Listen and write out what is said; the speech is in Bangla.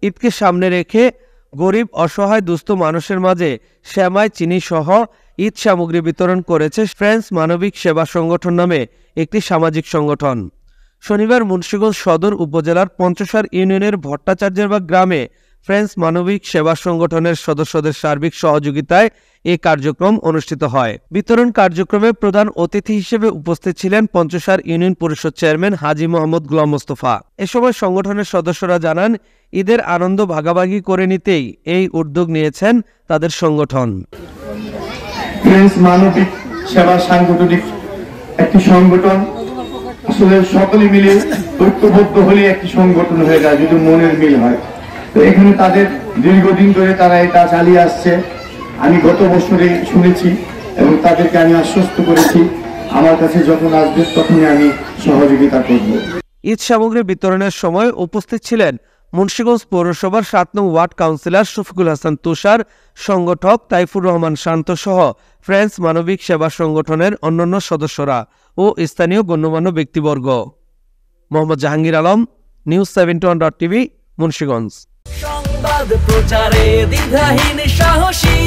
ঈদকে সামনে রেখে গরিব অসহায় দুস্থ মানুষের মাঝে সেমাই চিনি সহ ঈদ সামগ্রী বিতরণ করেছে ফ্রেন্ডস মানবিক সেবা সংগঠন নামে একটি সামাজিক সংগঠন। শনিবার মুন্সিগঞ্জ সদর উপজেলার পঞ্চসার ইউনিয়নের ভট্টাচার্যবাগ গ্রামে ফ্রেন্ডস মানবিক সেবা সংগঠনের সদস্যদের সার্বিক সহযোগিতায় এই কার্যক্রম অনুষ্ঠিত হয়। বিতরণ কার্যক্রমে প্রধান অতিথি হিসেবে উপস্থিত ছিলেন পঞ্চসার ইউনিয়ন পরিষদ চেয়ারম্যান হাজী মোহাম্মদ গোলাম মোস্তফা। এ সময় সংগঠনের সদস্যরা জানান, ঈদের আনন্দ ভাগাভাগি করে নিতেই এই উদ্যোগ নিয়েছেন তাদের সংগঠন। ফ্রেন্ডস মানবিক সেবা সাংগঠনিক একটি সংগঠন, আসলে সকলে মিলে ঐক্যবদ্ধ হলে একটি সংগঠন হয়ে যায় যদি মনের মিল হয়। তো এখানে তাদের দীর্ঘদিন ধরে তারা এটা চালিয়ে আসছে। আমি গত বছরে শুনেছি এবং তাদেরকে আমি আশ্বস্ত করেছি আমার কাছে যখন আসবে তখনই আমি সহযোগিতা করব। ঈদ সামগ্রী বিতরণের সময় উপস্থিত ছিলেন মুন্সিগঞ্জ পৌরসভার ৭ নং ওয়ার্ড কাউন্সিলর শফিকুল হাসান তুষার, সংগঠক তাইফুর রহমান শান্ত সহ ফ্রেন্ডস মানবিক সেবা সংগঠনের অন্যান্য সদস্যরা ও স্থানীয় গণ্যমান্য ব্যক্তিবর্গ। Mohammad Jahangir Alam, news 71.tv, Munshiganj. সংবাদ প্রচারে দ্বিধাহীন সাহসী।